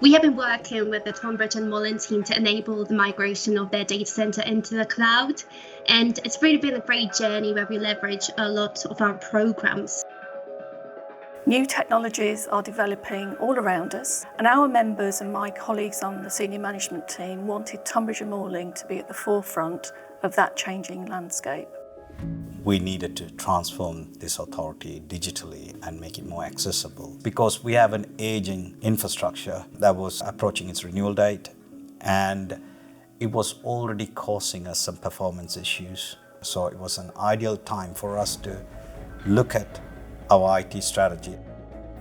We have been working with the Tonbridge and Mullen team to enable the migration of their data centre into the cloud. And it's really been a great journey where we leverage a lot of our programmes. New technologies are developing all around us, and our members and my colleagues on the senior management team wanted Tonbridge and Mullen to be at the forefront of that changing landscape. We needed to transform this authority digitally and make it more accessible because we have an aging infrastructure that was approaching its renewal date, and it was already causing us some performance issues. So it was an ideal time for us to look at our IT strategy.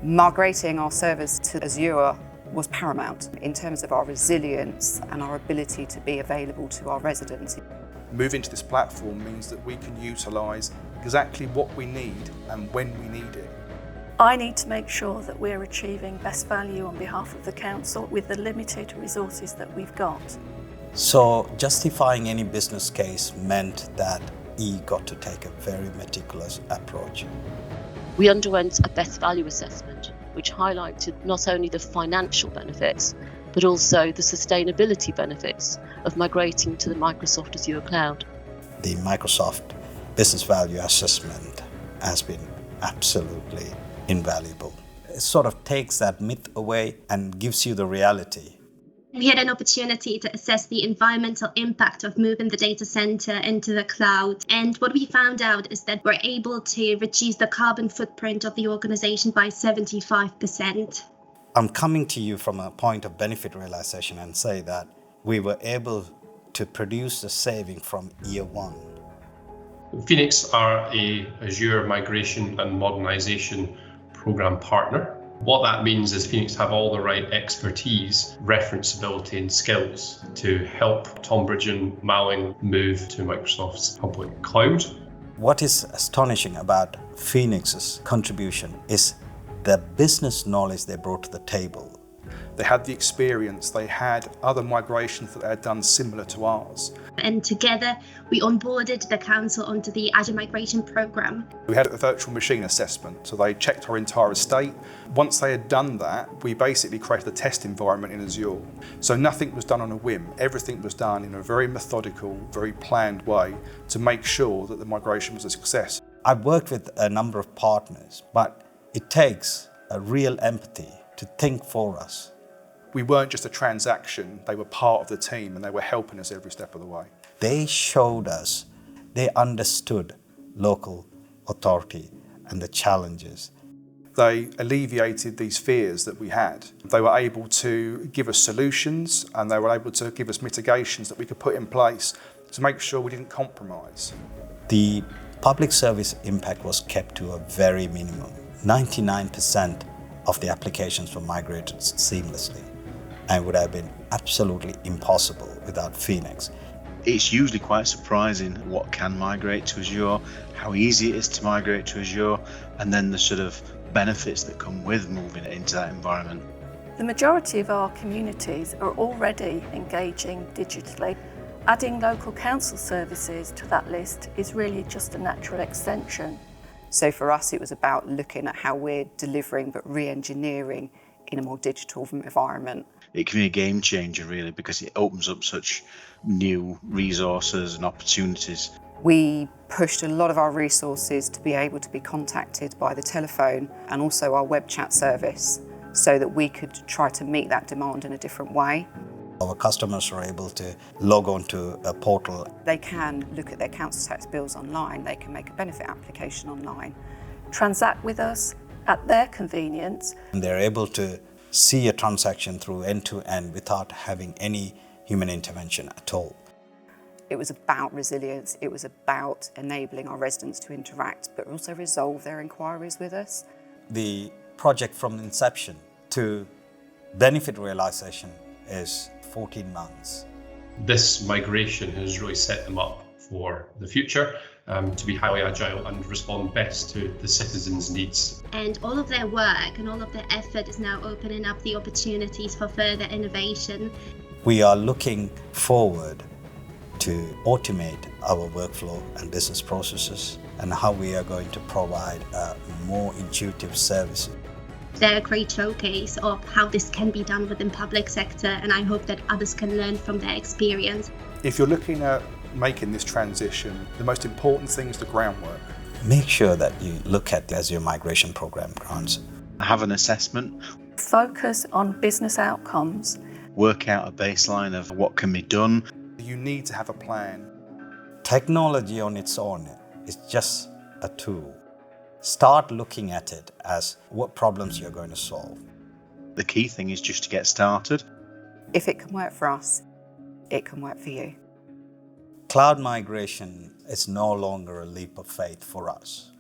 Migrating our servers to Azure was paramount in terms of our resilience and our ability to be available to our residents. Moving to this platform means that we can utilise exactly what we need and when we need it. I need to make sure that we're achieving best value on behalf of the council with the limited resources that we've got. So justifying any business case meant that E got to take a very meticulous approach. We underwent a best value assessment, which highlighted not only the financial benefits, but also the sustainability benefits of migrating to the Microsoft Azure cloud. The Microsoft Business Value Assessment has been absolutely invaluable. It sort of takes that myth away and gives you the reality. We had an opportunity to assess the environmental impact of moving the data centre into the cloud. And what we found out is that we're able to reduce the carbon footprint of the organisation by 75%. I'm coming to you from a point of benefit realization and say that we were able to produce the saving from year one. Phoenix are a Azure migration and modernisation programme partner. What that means is Phoenix have all the right expertise, referenceability and skills to help Tonbridge and Mullen move to Microsoft's public cloud. What is astonishing about Phoenix's contribution is the business knowledge they brought to the table. They had the experience, they had other migrations that they had done similar to ours. And together we onboarded the council onto the Azure migration programme. We had a virtual machine assessment, so they checked our entire estate. Once they had done that, we basically created a test environment in Azure. So nothing was done on a whim, everything was done in a very methodical, very planned way to make sure that the migration was a success. I've worked with a number of partners, but it takes a real empathy to think for us. We weren't just a transaction, they were part of the team and they were helping us every step of the way. They showed us, they understood local authority and the challenges. They alleviated these fears that we had. They were able to give us solutions and they were able to give us mitigations that we could put in place to make sure we didn't compromise. The public service impact was kept to a very minimum. 99% of the applications were migrated seamlessly, and it would have been absolutely impossible without Phoenix. It's usually quite surprising what can migrate to Azure, how easy it is to migrate to Azure, and then the sort of benefits that come with moving it into that environment. The majority of our communities are already engaging digitally. Adding local council services to that list is really just a natural extension. So for us, it was about looking at how we're delivering but re-engineering in a more digital environment. It can be a game changer really because it opens up such new resources and opportunities. We pushed a lot of our resources to be able to be contacted by the telephone and also our web chat service so that we could try to meet that demand in a different way. Our customers are able to log on to a portal. They can look at their council tax bills online, they can make a benefit application online. Transact with us at their convenience. And they're able to see a transaction through end to end without having any human intervention at all. It was about resilience, it was about enabling our residents to interact but also resolve their inquiries with us. The project from inception to benefit realization is 14 months. This migration has really set them up for the future to be highly agile and respond best to the citizens' needs. And all of their work and all of their effort is now opening up the opportunities for further innovation. We are looking forward to automate our workflow and business processes and how we are going to provide more intuitive services. They're a great showcase of how this can be done within public sector, and I hope that others can learn from their experience. If you're looking at making this transition, the most important thing is the groundwork. Make sure that you look at the Azure Migration Program grants. Have an assessment, Focus on business outcomes. work out a baseline of what can be done. You need to have a plan. Technology on its own is just a tool. Start looking at it as what problems you're going to solve. The key thing is just to get started. If it can work for us, it can work for you. Cloud migration is no longer a leap of faith for us.